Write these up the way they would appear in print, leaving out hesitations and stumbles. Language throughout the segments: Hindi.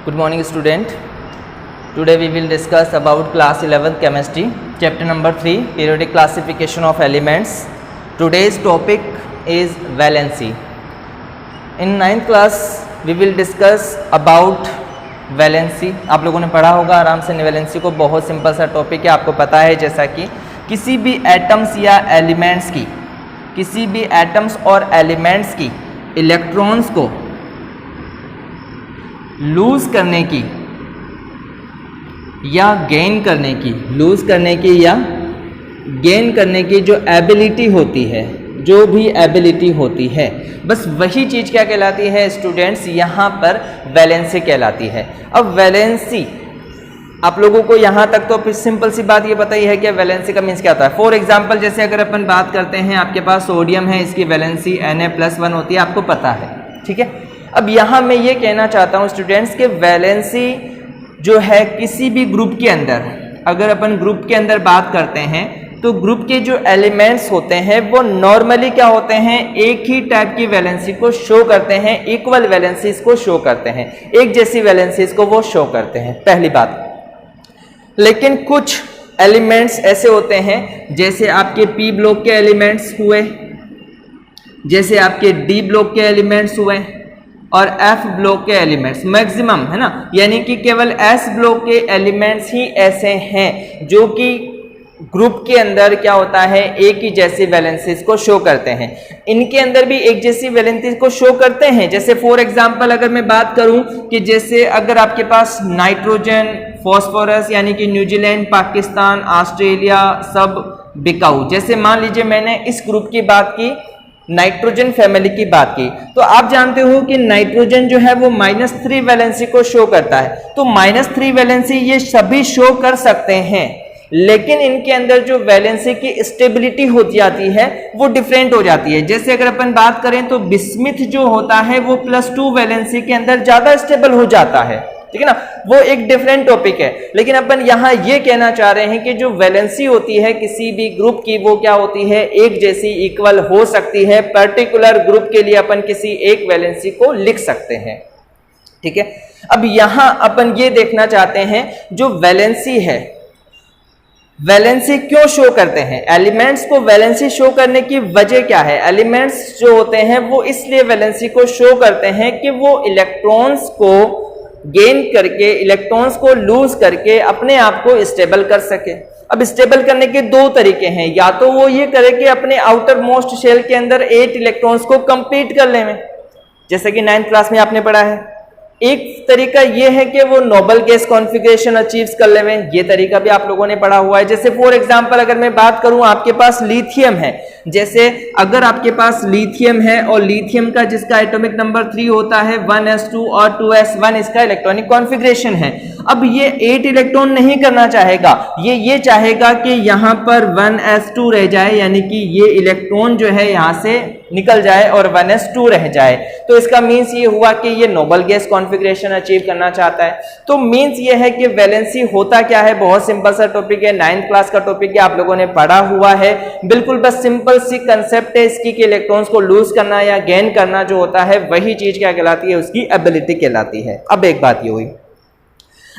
Good morning student. Today we will discuss about class 11th chemistry chapter number 3 periodic classification of elements. Today's topic is valency. In 9th class we will discuss about valency. आप लोगों ने पढ़ा होगा आराम से valency को, बहुत सिंपल सा टॉपिक है, आपको पता है जैसा कि किसी भी एटम्स या एलिमेंट्स की, किसी भी एटम्स और एलिमेंट्स की इलेक्ट्रॉन्स को लूज करने की या गेन करने की, लूज करने की या गेन करने की जो एबिलिटी होती है, जो भी एबिलिटी होती है, बस वही चीज़ क्या कहलाती है स्टूडेंट्स, यहाँ पर वैलेंसी कहलाती है। अब वैलेंसी आप लोगों को यहाँ तक तो सिंपल सी बात ये पता ही है कि वैलेंसी का मीन्स क्या होता है। फॉर एग्जांपल जैसे अगर अपन बात करते हैं, आपके पास सोडियम है, इसकी वैलेंसी Na+1 होती है, आपको पता है, ठीक है। अब यहाँ मैं ये कहना चाहता हूँ स्टूडेंट्स कि वैलेंसी जो है किसी भी ग्रुप के अंदर, अगर अपन ग्रुप के अंदर बात करते हैं तो ग्रुप के जो एलिमेंट्स होते हैं वो नॉर्मली क्या होते हैं, एक ही टाइप की वैलेंसी को शो करते हैं, इक्वल वैलेंसीज को शो करते हैं, एक जैसी वैलेंसीज को वो शो करते हैं, पहली बात। लेकिन कुछ एलिमेंट्स ऐसे होते हैं, जैसे आपके पी ब्लॉक के एलिमेंट्स हुए, जैसे आपके डी ब्लॉक के एलिमेंट्स हुए और एफ ब्लॉक के एलिमेंट्स, मैक्सिमम है ना, यानी कि केवल एस ब्लॉक के एलिमेंट्स ही ऐसे हैं जो कि ग्रुप के अंदर क्या होता है, एक ही जैसी वैलेंसीज को शो करते हैं। इनके अंदर भी एक जैसी वैलेंसीज को शो करते हैं। जैसे फॉर एग्जांपल अगर मैं बात करूं कि जैसे अगर आपके पास नाइट्रोजन, फॉस्फोरस यानी कि न्यूजीलैंड, पाकिस्तान, ऑस्ट्रेलिया सब बिकाऊ, जैसे मान लीजिए मैंने इस ग्रुप की बात की, नाइट्रोजन फैमिली की बात की, तो आप जानते हो कि नाइट्रोजन जो है वो -3 वैलेंसी को शो करता है। तो -3 वैलेंसी ये सभी शो कर सकते हैं, लेकिन इनके अंदर जो वैलेंसी की स्टेबिलिटी हो जाती है वो डिफरेंट हो जाती है। जैसे अगर अपन बात करें तो बिस्मिथ जो होता है वो +2 वैलेंसी के अंदर ज्यादा स्टेबल हो जाता है, ठीक है ना, वो एक डिफरेंट टॉपिक है। लेकिन अपन यहाँ ये कहना चाह रहे हैं कि जो वैलेंसी होती है किसी भी ग्रुप की वो क्या होती है, एक जैसी, इक्वल हो सकती है। पर्टिकुलर ग्रुप के लिए अपन किसी एक वैलेंसी को लिख सकते हैं, ठीक है। अब यहाँ अपन ये देखना चाहते हैं जो वैलेंसी है, वैलेंसी क्यों शो करते हैं, एलिमेंट्स को वैलेंसी शो करने की वजह क्या है। एलिमेंट्स जो होते हैं वो इसलिए वैलेंसी को शो करते हैं कि वो इलेक्ट्रॉन्स को गेन करके, इलेक्ट्रॉन्स को लूज करके अपने आप को स्टेबल कर सके। अब स्टेबल करने के दो तरीके हैं, या तो वो ये करे कि अपने आउटर मोस्ट शेल के अंदर 8 इलेक्ट्रॉन्स को कंप्लीट कर ले में, जैसे कि 9th क्लास में आपने पढ़ा है। एक तरीका ये है कि वो नोबल गैस कॉन्फ़िगरेशन अचीव कर ले में, ये तरीका भी आप लोगों ने पढ़ा हुआ है। जैसे फॉर एग्जांपल अगर मैं बात करूं, आपके पास लिथियम है, जैसे अगर आपके पास लिथियम है और लिथियम का जिसका एटॉमिक नंबर 3 होता है, 1s2 और 2s1 इसका इलेक्ट्रॉनिक कॉन्फ़िगरेशन है। अब ये 8 इलेक्ट्रॉन नहीं करना चाहेगा, ये चाहेगा कि यहाँ पर 1s2 रह जाए, यानी कि ये इलेक्ट्रॉन जो है यहाँ से निकल जाए और 1s2 रह जाए। तो इसका मीन्स ये हुआ कि ये नोबल गैस कॉन्फ़िगरेशन अचीव करना चाहता है। तो मीन्स ये है कि वैलेंसी होता क्या है, बहुत सिंपल सा टॉपिक है, 9th क्लास का टॉपिक है, आप लोगों ने पढ़ा हुआ है, बिल्कुल बस सिंपल सी कंसेप्ट है इसकी कि इलेक्ट्रॉन्स को लूज करना या गेन करना जो होता है वही चीज क्या कहलाती है, उसकी एबिलिटी कहलाती है। अब एक बात ये हुई,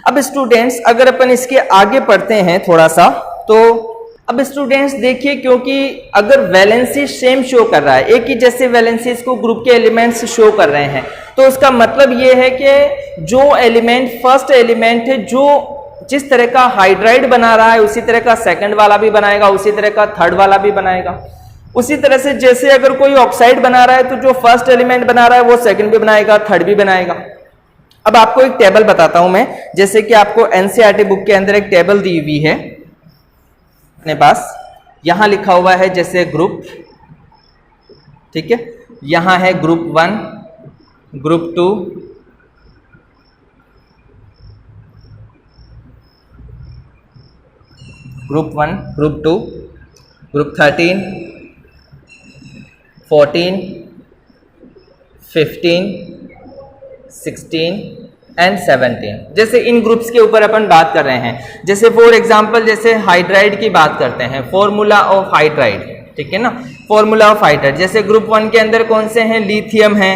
अब स्टूडेंट्स अगर अपन इसके आगे पढ़ते हैं थोड़ा सा, तो अब स्टूडेंट्स देखिए, क्योंकि अगर वैलेंसी सेम शो कर रहा है, एक ही जैसे वैलेंसी इसको ग्रुप के एलिमेंट्स शो कर रहे हैं, तो उसका मतलब ये है कि जो एलिमेंट फर्स्ट एलिमेंट है, जो जिस तरह का हाइड्राइड बना रहा है उसी तरह का सेकंड वाला भी बनाएगा, उसी तरह का थर्ड वाला भी बनाएगा। उसी तरह से जैसे अगर कोई ऑक्साइड बना रहा है तो जो फर्स्ट एलिमेंट बना रहा है वो सेकंड भी बनाएगा, थर्ड भी बनाएगा। अब आपको एक टेबल बताता हूं मैं, जैसे कि आपको एनसीईआरटी बुक के अंदर एक टेबल दी हुई है अपने पास, यहां लिखा हुआ है जैसे ग्रुप, ठीक है, यहां है group 1, group 2, group 1, group 2, group 13, 14, 15, 16 and 17। जैसे इन ग्रुप्स के ऊपर अपन बात कर रहे हैं, जैसे फॉर एग्जांपल जैसे हाइड्राइड की बात करते हैं, फॉर्मूला ऑफ हाइड्राइड, ठीक है ना, फॉर्मूला ऑफ हाइड्राइड। जैसे ग्रुप 1 के अंदर कौन से हैं, लिथियम है,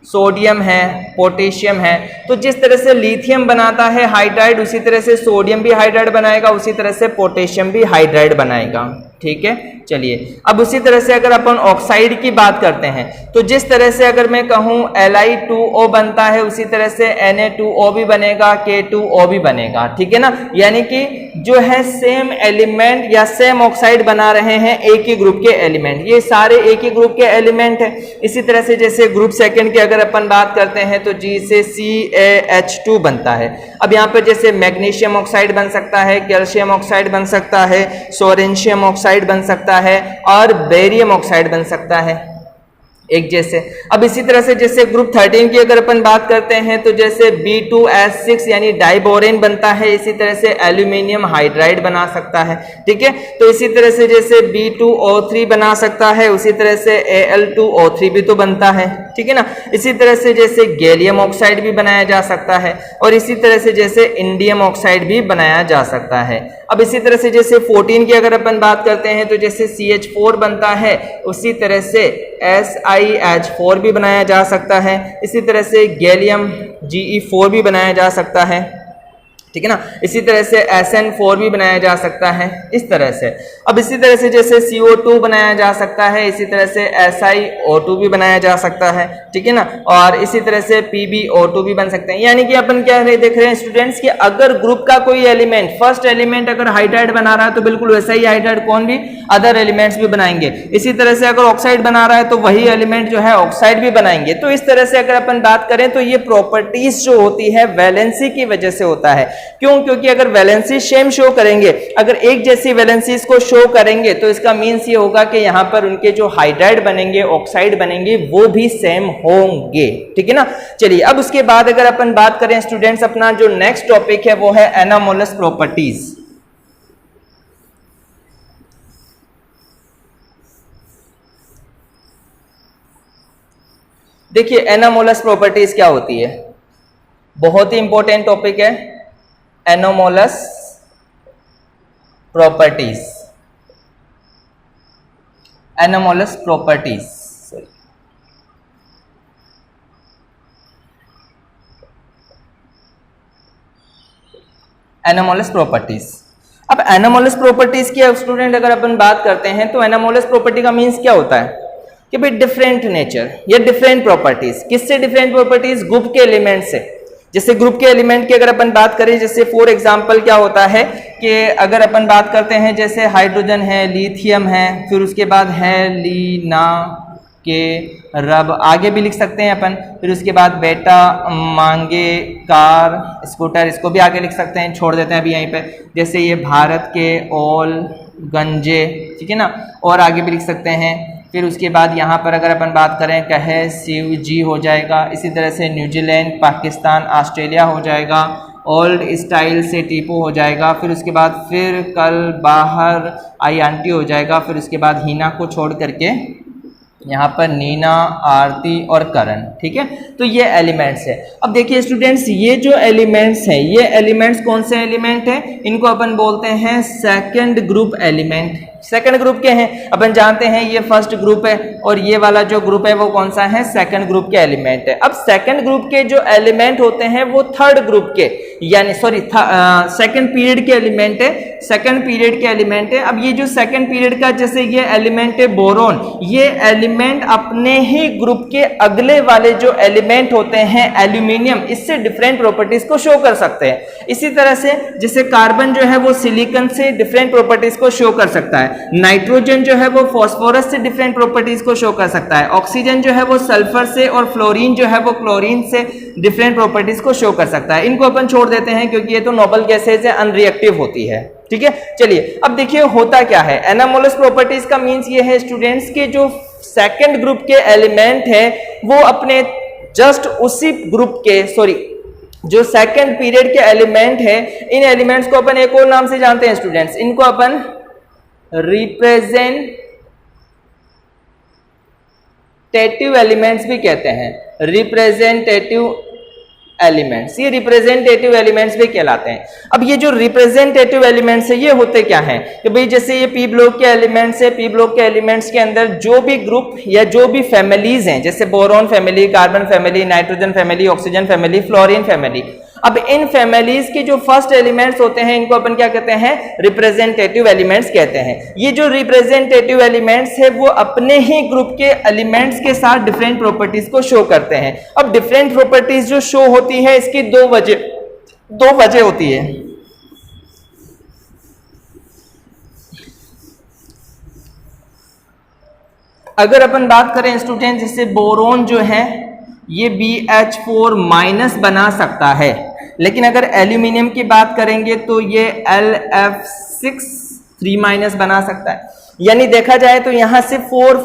सोडियम है, पोटेशियम है। तो जिस तरह से लिथियम बनाता है हाइड्राइड, उसी तरह से सोडियम भी हाइड्राइड बनाएगा, उसी तरह से पोटेशियम भी हाइड्राइड बनाएगा। ठीक है, चलिए अब उसी तरह से अगर अपन ऑक्साइड की बात करते हैं तो जिस तरह से अगर मैं कहूं Li2O बनता है, उसी तरह से Na2O भी बनेगा, K2O भी बनेगा। ठीक है ना, यानी कि जो है सेम एलिमेंट या सेम ऑक्साइड बना रहे हैं एक ही ग्रुप के एलिमेंट, ये सारे एक ही ग्रुप के एलिमेंट है। इसी तरह से जैसे ग्रुप सेकंड की अगर अपन बात करते हैं तो G से CaH2 बनता है। अब यहाँ पर जैसे मैग्नीशियम ऑक्साइड बन सकता है, कैल्शियम ऑक्साइड बन सकता है, सोरेंशियम ऑक्साइड बन सकता है और बेरियम ऑक्साइड बन सकता है एक जैसे। अब इसी तरह से जैसे ग्रुप 13 की अगर अपन बात करते हैं तो जैसे B2S6 यानी डाइबोरेन बनता है, इसी तरह से एल्यूमिनियम हाइड्राइड बना सकता है। ठीक है, तो इसी तरह से जैसे B2O3 बना सकता है, उसी तरह से Al2O3 भी तो बनता है। ठीक है ना, इसी तरह से जैसे गैलियम ऑक्साइड भी बनाया जा सकता है और इसी तरह से जैसे इंडियम ऑक्साइड भी बनाया जा सकता है। अब इसी तरह से जैसे 14 की अगर अपन बात करते हैं तो जैसे CH4 बनता है, उसी तरह से SiH4 भी बनाया जा सकता है, इसी तरह से गैलियम Ge4 भी बनाया जा सकता है। ठीक है ना, इसी तरह से SN4 भी बनाया जा सकता है इस तरह से। अब इसी तरह से जैसे CO2 बनाया जा सकता है, इसी तरह से SiO2 भी बनाया जा सकता है। ठीक है ना, और इसी तरह से PbO2 भी बन सकते हैं। यानी कि अपन क्या देख रहे हैं स्टूडेंट्स कि अगर ग्रुप का कोई एलिमेंट, फर्स्ट एलिमेंट अगर हाइड्राइड बना रहा है तो बिल्कुल वैसा ही हाइड्राइड कौन भी अदर एलिमेंट्स भी बनाएंगे। इसी तरह से अगर ऑक्साइड बना रहा है तो वही एलिमेंट जो है ऑक्साइड भी बनाएंगे। तो इस तरह से अगर अपन बात करें तो ये प्रॉपर्टीज जो होती है वैलेंसी की वजह से होता है। क्यों? क्योंकि अगर वैलेंसी सेम शो करेंगे, अगर एक जैसी वैलेंसीज को शो करेंगे तो इसका मीन्स ये होगा कि यहां पर उनके जो हाइड्राइड बनेंगे, ऑक्साइड बनेंगे, वो भी सेम होंगे। ठीक है ना, चलिए अब उसके बाद अगर अपन बात करें स्टूडेंट्स, अपना जो नेक्स्ट टॉपिक है वो है एनामोलस प्रॉपर्टीज। देखिए एनामोलस प्रॉपर्टीज क्या होती है, बहुत ही इंपॉर्टेंट टॉपिक है anomalous properties. Anomalous properties anomalous properties. अब एनामोलस प्रॉपर्टीज की स्टूडेंट अगर अपन बात करते हैं तो एनामोलस प्रॉपर्टी का मीन्स क्या होता है कि भाई डिफरेंट नेचर या डिफरेंट प्रॉपर्टीज। किससे डिफरेंट प्रॉपर्टीज? ग्रुप के एलिमेंट से। जैसे ग्रुप के एलिमेंट की अगर अपन बात करें, जैसे फॉर एग्जांपल क्या होता है कि अगर अपन बात करते हैं जैसे हाइड्रोजन है, लिथियम है, फिर उसके बाद है लीना के रब, आगे भी लिख सकते हैं अपन, फिर उसके बाद बेटा मांगे कार स्कूटर, इसको भी आगे लिख सकते हैं, छोड़ देते हैं अभी यहीं पे। जैसे ये भारत के ओल गंजे, ठीक है ना, और आगे भी लिख सकते हैं। फिर उसके बाद यहाँ पर अगर अपन बात करें कहे शिव जी हो जाएगा, इसी तरह से न्यूजीलैंड, पाकिस्तान, ऑस्ट्रेलिया हो जाएगा, ओल्ड स्टाइल से टीपू हो जाएगा, फिर उसके बाद फिर कल बाहर आई आंटी हो जाएगा, फिर उसके बाद हीना को छोड़ करके यहाँ पर नीना, आरती और करण। ठीक है, तो ये एलिमेंट्स है। अब देखिए स्टूडेंट्स, ये जो एलिमेंट्स हैं, ये एलिमेंट्स कौन से एलिमेंट हैं? इनको अपन बोलते हैं second group element. Second group के हैं, अपन जानते हैं ये फर्स्ट ग्रुप है और ये वाला जो ग्रुप है वो कौन सा है? सेकंड ग्रुप के एलिमेंट है। अब सेकंड ग्रुप के जो एलिमेंट होते हैं वो थर्ड ग्रुप के, यानी सॉरी सेकंड पीरियड के एलिमेंट है, सेकंड पीरियड के एलिमेंट है। अब ये जो सेकंड पीरियड का जैसे ये एलिमेंट है बोरोन, ये एलिमेंट अपने ही ग्रुप के अगले वाले जो एलिमेंट होते हैं एल्यूमिनियम, इससे डिफरेंट प्रॉपर्टीज को शो कर सकते हैं। इसी तरह से जैसे कार्बन जो है वो सिलिकॉन से डिफरेंट प्रॉपर्टीज को शो कर सकता है, नाइट्रोजन जो है वो फास्फोरस से डिफरेंट प्रॉपर्टीज को शो कर सकता है, ऑक्सीजन जो है वो सल्फर से, और फ्लोरीन जो है वो क्लोरीन से डिफरेंट प्रॉपर्टीज को शो कर सकता है। इनको अपन छोड़ देते हैं क्योंकि ये तो नोबल गैसेज है, अनरिएक्टिव होती है। ठीक है, चलिए अब देखिए होता क्या है। एनामोलस प्रॉपर्टीज का मीन्स ये है स्टूडेंट्स के जो सेकंड ग्रुप के एलिमेंट है वो अपने जस्ट उसी ग्रुप के, सॉरी जो सेकंड पीरियड के एलिमेंट है, इन एलिमेंट्स को अपन एक और नाम से जानते हैं स्टूडेंट्स, इनको अपन रिप्रेजेंटेटिव एलिमेंट्स भी कहते हैं। रिप्रेजेंटेटिव एलिमेंट्स, ये रिप्रेजेंटेटिव एलिमेंट्स भी कहलाते हैं। अब ये जो रिप्रेजेंटेटिव एलिमेंट्स है ये होते क्या हैं कि भाई जैसे ये पी ब्लॉक के एलिमेंट्स है, पी ब्लॉक के एलिमेंट्स के अंदर जो भी ग्रुप या जो भी फैमिलीज हैं, जैसे boron family, carbon family, nitrogen family, oxygen family, fluorine family, अब इन फैमिलीज के जो फर्स्ट एलिमेंट्स होते हैं इनको अपन क्या कहते हैं, रिप्रेजेंटेटिव एलिमेंट्स कहते हैं। ये जो रिप्रेजेंटेटिव एलिमेंट्स है वो अपने ही ग्रुप के एलिमेंट्स के साथ डिफरेंट प्रॉपर्टीज को शो करते हैं। अब डिफरेंट प्रॉपर्टीज जो शो होती है इसकी दो वजह होती है। अगर अपन बात करें स्टूडेंट, जैसे बोरोन जो है ये BH4 माइनस बना सकता है, लेकिन अगर एल्यूमिनियम की बात करेंगे तो ये LF6 3 माइनस बना सकता है। यानी देखा जाए तो यहां से 4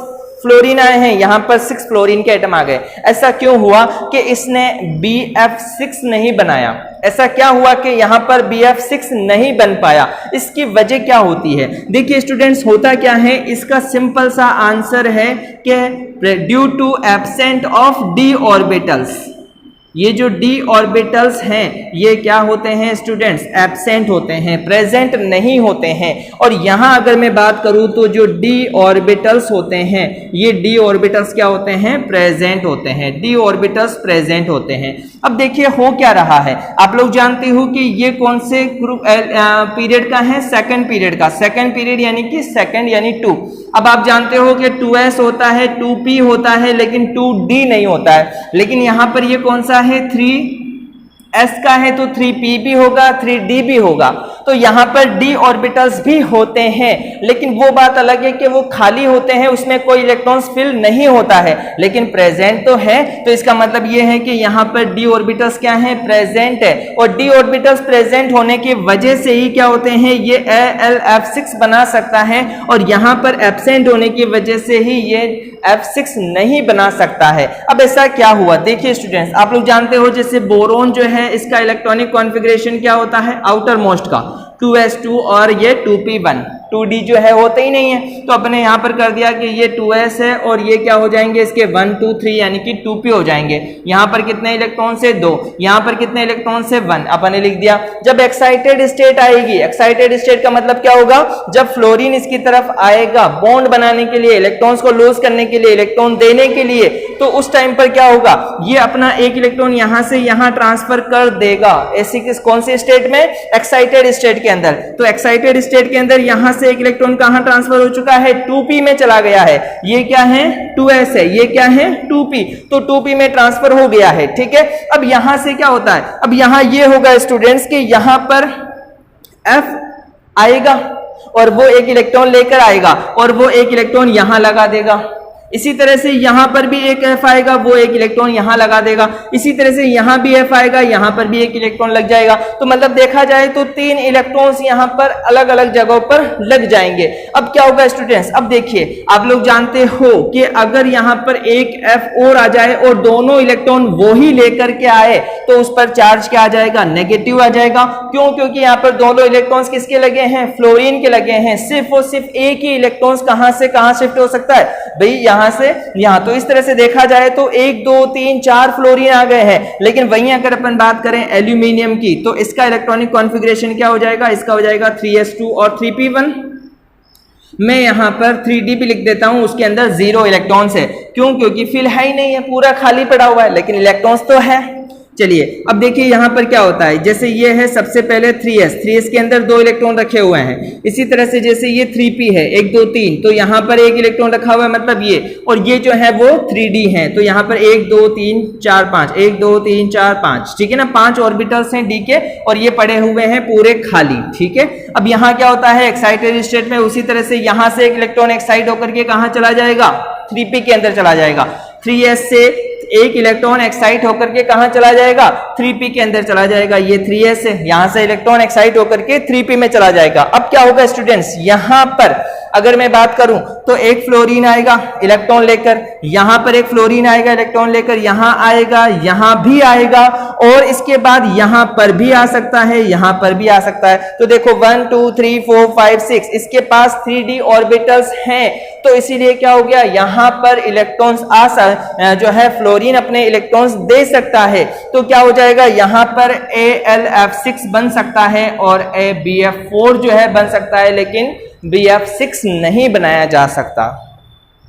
फ्लोरीन आए हैं, यहां पर 6 फ्लोरीन के एटम आ गए। ऐसा क्यों हुआ कि इसने BF6 नहीं बनाया? ऐसा क्या हुआ कि यहां पर BF6 नहीं बन पाया? इसकी वजह क्या होती है? देखिए स्टूडेंट्स, होता क्या है, इसका सिंपल सा आंसर है कि due to absent of d orbitals. ये जो d ऑर्बिटल्स हैं ये क्या होते हैं स्टूडेंट्स, एब्सेंट होते हैं, प्रेजेंट नहीं होते हैं। और यहां अगर मैं बात करूं तो जो d ऑर्बिटल्स होते हैं ये d ऑर्बिटल्स क्या होते हैं, प्रेजेंट होते हैं, d ऑर्बिटल्स प्रेजेंट होते हैं। अब देखिए हो क्या रहा है, आप लोग जानते हो कि ये कौन से ग्रुप पीरियड का है, सेकंड पीरियड का। सेकंड पीरियड यानी कि सेकंड यानी 2। अब आप जानते हो कि 2s होता है, 2p होता है, लेकिन 2d नहीं होता है। लेकिन यहां पर ये कौन सा है, 3s का है तो 3p भी होगा, 3d भी होगा। तो यहां पर d ऑर्बिटल्स भी होते हैं, लेकिन वो बात अलग है कि वो खाली होते हैं, उसमें कोई इलेक्ट्रॉन्स फिल नहीं होता है, लेकिन प्रेजेंट तो है। तो इसका मतलब ये है कि यहां पर d ऑर्बिटल्स क्या है, प्रेजेंट है। और d ऑर्बिटल्स प्रेजेंट होने की वजह से ही क्या होते हैं, ये LF6 बना सकता है, और यहां पर एब्सेंट होने की वजह से ही ये F6 नहीं बना सकता है। अब ऐसा क्या हुआ, देखिए स्टूडेंट्स, आप लोग जानते हो जैसे बोरोन जो है इसका इलेक्ट्रॉनिक कॉन्फ़िगरेशन क्या होता है, आउटर मोस्ट का 2s2 और ये 2p1, 2d जो है होता ही नहीं है। तो अपने यहाँ पर कर दिया कि ये 2s है और ये क्या हो जाएंगे इसके 1 2 3 यानी कि 2p हो जाएंगे। यहाँ पर कितने इलेक्ट्रॉन से 2, यहाँ पर कितने इलेक्ट्रॉन से 1, अपन ने लिख दिया। जब एक्साइटेड स्टेट आएगी, एक्साइटेड स्टेट का मतलब क्या होगा, जब फ्लोरीन इसकी तरफ आएगा बॉन्ड बनाने के लिए, इलेक्ट्रॉन्स को लूज करने के लिए, इलेक्ट्रॉन देने के लिए, तो उस टाइम पर क्या होगा, ये अपना एक इलेक्ट्रॉन यहाँ से यहाँ ट्रांसफर कर देगा। ऐसी कौन सी स्टेट में, एक्साइटेड स्टेट के अंदर। तो एक्साइटेड स्टेट के अंदर यहां से एक इलेक्ट्रॉन कहां ट्रांसफर हो चुका है, 2p में चला गया है। ये क्या है, 2s है, ये क्या है 2p, तो 2p में ट्रांसफर हो गया है। ठीक है, अब यहां से क्या होता है, अब यहां ये होगा स्टूडेंट्स कि यहां पर f आएगा और वो एक इलेक्ट्रॉन लेकर आएगा और वो एक इलेक्ट्रॉन यहां लगा देगा। इसी तरह से यहां पर भी एक F आएगा, वो एक इलेक्ट्रॉन यहां लगा देगा। इसी तरह से यहां भी F आएगा, यहां पर भी एक इलेक्ट्रॉन लग जाएगा। तो मतलब देखा जाए तो 3 इलेक्ट्रॉन्स यहां पर अलग अलग जगहों पर लग जाएंगे। अब क्या होगा स्टूडेंट्स, अब देखिए आप लोग जानते हो कि अगर यहां पर एक F और आ जाए और दोनों इलेक्ट्रॉन वो ही लेकर के आए तो उस पर चार्ज क्या आ जाएगा, नेगेटिव आ जाएगा। क्यों, क्योंकि यहां पर दोनों इलेक्ट्रॉन्स किसके लगे हैं, फ्लोरीन के लगे हैं। सिर्फ और सिर्फ एक ही इलेक्ट्रॉन्स कहां से कहां शिफ्ट हो सकता है भाई, यहां से यहां। तो इस तरह से देखा जाए तो 1 2 3 4 फ्लोरीन आ गए हैं। लेकिन वहीं अगर अपन बात करें एल्यूमिनियम की तो इसका इलेक्ट्रॉनिक कॉन्फ़िगरेशन क्या हो जाएगा, इसका हो जाएगा 3s2 और 3p1। मैं यहां पर 3d भी लिख देता हूं, उसके अंदर 0 इलेक्ट्रॉन्स है। क्यों, क्योंकि फिल है ही नहीं है, पूरा खाली पड़ा हुआ है, लेकिन इलेक्ट्रॉन्स तो है। चलिए अब देखिए यहां पर क्या होता है, जैसे ये है सबसे पहले 3s के अंदर 2 इलेक्ट्रॉन रखे हुए हैं। इसी तरह से जैसे ये 3p है 1 2 3, तो यहां पर एक इलेक्ट्रॉन रखा हुआ है, मतलब ये, और ये जो है वो 3d है। तो यहां पर 1 2 3 4 5, 1 2 3 4 5, ठीक है ना, 5 ऑर्बिटल्स हैं d के और ये पड़े हुए हैं पूरे खाली। ठीक है, अब यहां क्या होता है एक्साइटेड स्टेट में, उसी तरह से यहां से एक इलेक्ट्रॉन एक्साइट होकर के कहां चला जाएगा, 3p के अंदर चला जाएगा। 3s से एक इलेक्ट्रॉन एक्साइट होकर के कहां चला जाएगा, 3p के अंदर चला जाएगा। ये 3s है, यहां से इलेक्ट्रॉन एक्साइट होकर के 3p में चला जाएगा। अब क्या होगा स्टूडेंट्स, यहां पर अगर मैं बात करूं तो एक फ्लोरीन आएगा इलेक्ट्रॉन लेकर, यहां पर एक फ्लोरीन आएगा इलेक्ट्रॉन लेकर, यहां आएगा, यहां भी आएगा, और इसके बाद यहां पर भी आ सकता है, यहां पर भी आ सकता है। तो देखो 1 2 3 4 5 6 इसके पास 3d ऑर्बिटल्स हैं, तो इसीलिए क्या हो गया, यहां पर इलेक्ट्रॉन्स जो है फ्लोरीन अपने इलेक्ट्रॉन्स दे सकता है, तो क्या हो जाएगा, यहां पर AlF6 बन सकता है और BF4 जो है बन सकता है, लेकिन BF6 नहीं बनाया जा सकता।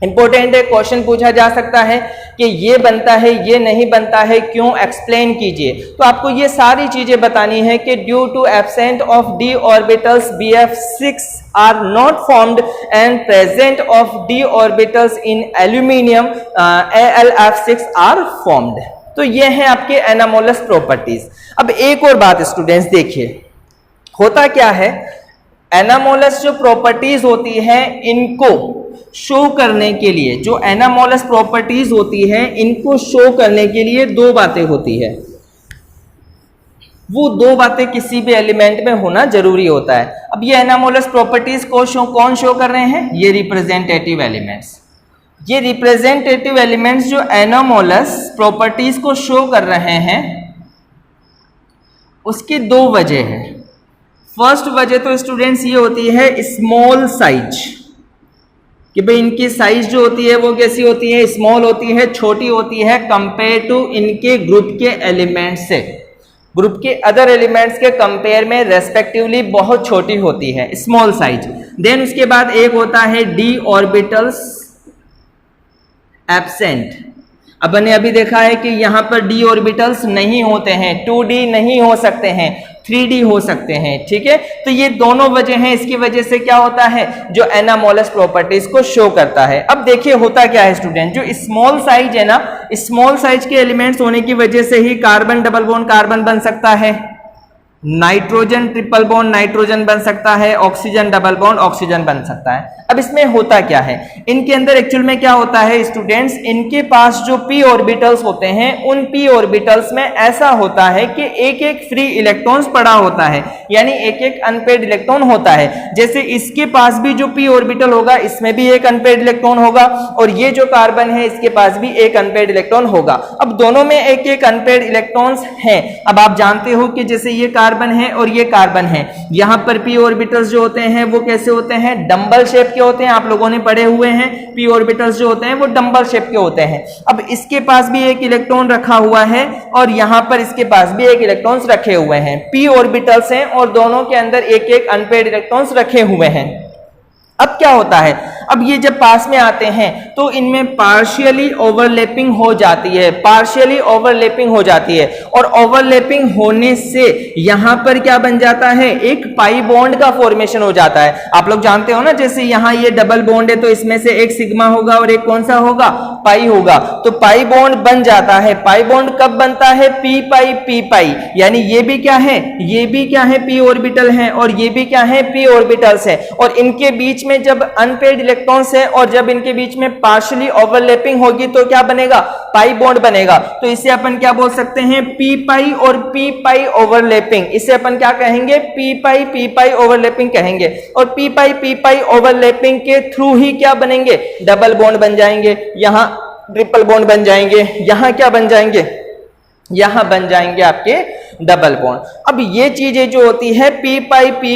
इंपॉर्टेंट है, क्वेश्चन पूछा जा सकता है कि ये बनता है, ये नहीं बनता है, क्यों, एक्सप्लेन कीजिए। तो आपको ये सारी चीजें बतानी है कि due to absent of d orbitals BF6 are not formed and present of d orbitals in aluminium AlF6 are formed. तो ये है आपके एनामोलस प्रॉपर्टीज। अब एक और बात स्टूडेंट्स देखिए, होता क्या है, एनामोलस जो प्रॉपर्टीज होती है इनको शो करने के लिए, जो एनामोलस प्रॉपर्टीज होती है इनको शो करने के लिए दो बातें होती है। वो दो बातें किसी भी एलिमेंट में होना जरूरी होता है। अब ये एनामोलस प्रॉपर्टीज को कौन शो कर रहे हैं, ये रिप्रेजेंटेटिव एलिमेंट्स। ये रिप्रेजेंटेटिव एलिमेंट्स जो एनामोलस प्रॉपर्टीज को शो कर रहे हैं उसकी दो वजह है। फर्स्ट वजह तो स्टूडेंट्स ये होती है स्मॉल साइज, कि भाई इनकी साइज जो होती है वो कैसी होती है, स्मॉल होती है, छोटी होती है कंपेयर टू इनके ग्रुप के एलिमेंट्स से, ग्रुप के अदर एलिमेंट्स के कंपेयर में रेस्पेक्टिवली बहुत छोटी होती है, स्मॉल साइज। देन उसके बाद एक होता है d ऑर्बिटल्स एब्सेंट। अब मैंने अभी देखा है कि यहां पर d ऑर्बिटल्स नहीं होते हैं, 2d नहीं हो सकते हैं, 3d हो सकते हैं, ठीक है। तो ये दोनों वजह हैं, इसकी वजह से क्या होता है, जो एनामोलस प्रॉपर्टीज को शो करता है। अब देखिए होता क्या है स्टूडेंट, जो स्मॉल साइज है ना, स्मॉल साइज के एलिमेंट्स होने की वजह से ही कार्बन डबल बॉन्ड कार्बन बन सकता है, नाइट्रोजन ट्रिपल बॉन्ड नाइट्रोजन बन सकता है, ऑक्सीजन डबल बॉन्ड ऑक्सीजन बन सकता है। अब इसमें होता क्या है, इनके अंदर एक्चुअल में क्या होता है स्टूडेंट्स, इनके पास जो p ऑर्बिटल्स होते हैं उन p ऑर्बिटल्स में ऐसा होता है कि एक एक फ्री इलेक्ट्रॉन्स पड़ा होता है, यानी एक एक अनपेड इलेक्ट्रॉन होता है। जैसे इसके पास भी जो p ऑर्बिटल होगा इसमें भी एक अनपेड इलेक्ट्रॉन होगा, और ये जो कार्बन है इसके पास भी एक अनपेड इलेक्ट्रॉन होगा। अब दोनों में एक एक अनपेड इलेक्ट्रॉन्स हैं। अब आप जानते हो कि जैसे ये कार्बन है और ये कार्बन है, यहां पर p ऑर्बिटल्स जो होते हैं वो कैसे होते हैं, डंबल शेप के होते हैं, आप लोगों ने पढ़े हुए हैं, p ऑर्बिटल्स जो होते हैं वो डंबल शेप के होते हैं। अब इसके पास भी एक इलेक्ट्रॉन रखा हुआ है और यहां पर इसके पास भी एक इलेक्ट्रॉन्स रखे हुए हैं, p ऑर्बिटल्स हैं और दोनों के अंदर एक एक अनपेड इलेक्ट्रॉन्स रखे हुए हैं। अब क्या होता है, अब ये जब पास में आते हैं तो इनमें पार्शियली ओवरलैपिंग हो जाती है, पार्शियली ओवरलैपिंग हो जाती है, और ओवरलैपिंग होने से यहां पर क्या बन जाता है, एक पाई बॉन्ड का फॉर्मेशन हो जाता है। आप लोग जानते हो ना, जैसे यहां ये डबल बॉन्ड है तो इसमें से एक सिग्मा होगा और एक कौन सा होगा, पाई होगा, तो पाई बॉन्ड बन जाता है। पाई बॉन्ड कब बनता है, p पाई p पाई, यानी ये भी क्या है, ये भी क्या है, p ऑर्बिटल है और ये भी क्या है, p ऑर्बिटल्स है, और इनके बीच में जब अनपेड इलेक्ट्रॉन्स है और जब इनके बीच में पार्शियली ओवरलैपिंग होगी तो क्या बनेगा, पाई बॉन्ड बनेगा। तो इसे अपन क्या बोल सकते हैं, p पाई और p पाई ओवरलैपिंग, इसे अपन क्या कहेंगे, p पाई ओवरलैपिंग कहेंगे। और p पाई ओवरलैपिंग के थ्रू ही क्या बनेंगे, डबल बॉन्ड बन जाएंगे, यहां ट्रिपल बॉन्ड बन जाएंगे, यहां क्या बन जाएंगे, यहां बन जाएंगे आपके डबल बॉन्ड। अब ये चीजें जो होती है p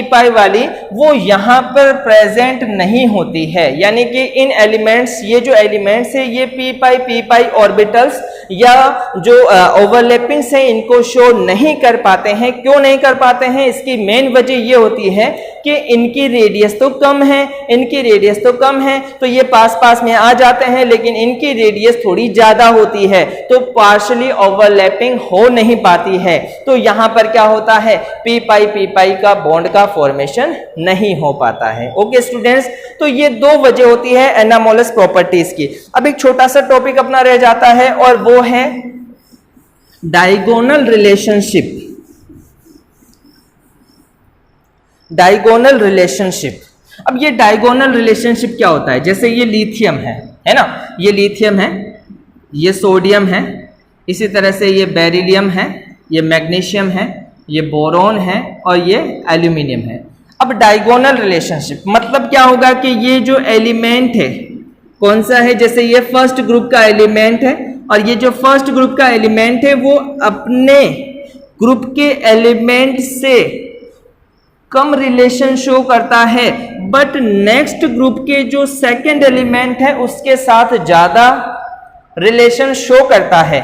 पाई वाली, वो यहां पर प्रेजेंट नहीं होती है, यानी कि इन एलिमेंट्स, ये जो एलिमेंट्स है ये p पाई ऑर्बिटल्स या जो ओवरलैपिंग से इनको शो नहीं कर पाते हैं। क्यों नहीं कर पाते हैं, इसकी मेन वजह ये होती है कि इनकी रेडियस तो कम है, इनकी रेडियस तो कम है, तो ये पास में आ जाते हैं, लेकिन इनकी रेडियस थोड़ी ज्यादा होती है तो पार्शियली ओवरलैपिंग हो नहीं पाती है। तो यहां पर क्या होता है, p पाई का बॉन्ड का फॉर्मेशन नहीं हो पाता है। ओके स्टूडेंट्स, तो ये दो वजह होती है एनामोलस प्रॉपर्टीज की। अब एक छोटा सा टॉपिक अपना रह जाता है और वो है डायगोनल रिलेशनशिप। डायगोनल रिलेशनशिप, अब ये डायगोनल रिलेशनशिप क्या होता है, जैसे ये लिथियम है ना, ये लिथियम है, ये सोडियम है, इसी तरह से ये बेरिलियम है, ये मैग्नीशियम है, ये बोरॉन है और ये एल्यूमिनियम है। अब डायगोनल रिलेशनशिप मतलब क्या होगा कि ये जो एलिमेंट है कौन सा है, जैसे ये फर्स्ट ग्रुप का एलिमेंट है और ये जो फर्स्ट ग्रुप का एलिमेंट है वो अपने ग्रुप के एलिमेंट से कम रिलेशन शो करता है, बट नेक्स्ट ग्रुप के जो सेकंड एलिमेंट है उसके साथ ज्यादा रिलेशन शो करता है,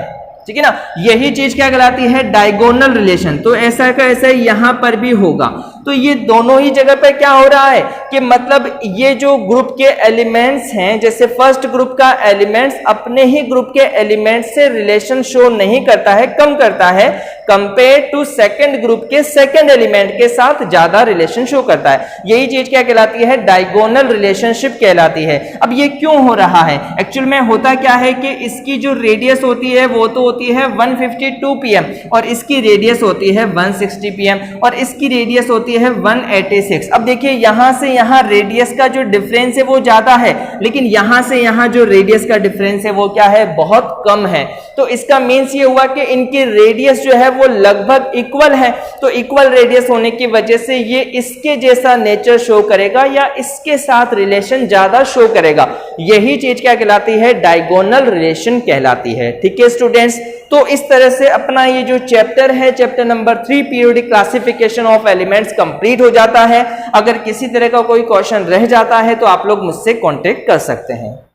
ठीक है ना। यही चीज क्या कहलाती है, डायगोनल रिलेशन। तो ऐसा का ऐसा यहां पर भी होगा। तो ये दोनों ही जगह पर क्या हो रहा है कि मतलब ये जो ग्रुप के एलिमेंट्स हैं, जैसे फर्स्ट ग्रुप का एलिमेंट्स अपने ही ग्रुप के एलिमेंट्स से रिलेशन शो नहीं करता है, कम करता है, कंपेयर टू सेकंड ग्रुप के सेकंड एलिमेंट के साथ ज्यादा रिलेशन शो करता है। यही चीज क्या कहलाती है, डायगोनल रिलेशनशिप कहलाती है। अब ये क्यों हो रहा है, एक्चुअल में होता क्या है कि इसकी जो रेडियस होती है वो तो होती है 152 pm और इसकी रेडियस होती है 160 pm और इसकी रेडियस होती है 186। अब देखिए यहां से यहां रेडियस का जो डिफरेंस है वो ज्यादा है, लेकिन यहां से यहां जो रेडियस का डिफरेंस है वो क्या है, बहुत कम है। तो इसका मीन्स ये हुआ कि इनकी रेडियस जो है वो लगभग इक्वल है। तो इक्वल रेडियस होने की वजह से ये इसके जैसा नेचर शो करेगा या इसके साथ रिलेशन ज्यादा शो करेगा। यही चीज क्या कहलाती है, डायगोनल रिलेशन कहलाती है। ठीक है स्टूडेंट्स, तो इस तरह से अपना ये जो चैप्टर है, chapter number 3 periodic classification of elements complete हो जाता है। अगर किसी तरह का कोई क्वेश्चन रह जाता है तो आप लोग मुझसे कांटेक्ट कर सकते हैं।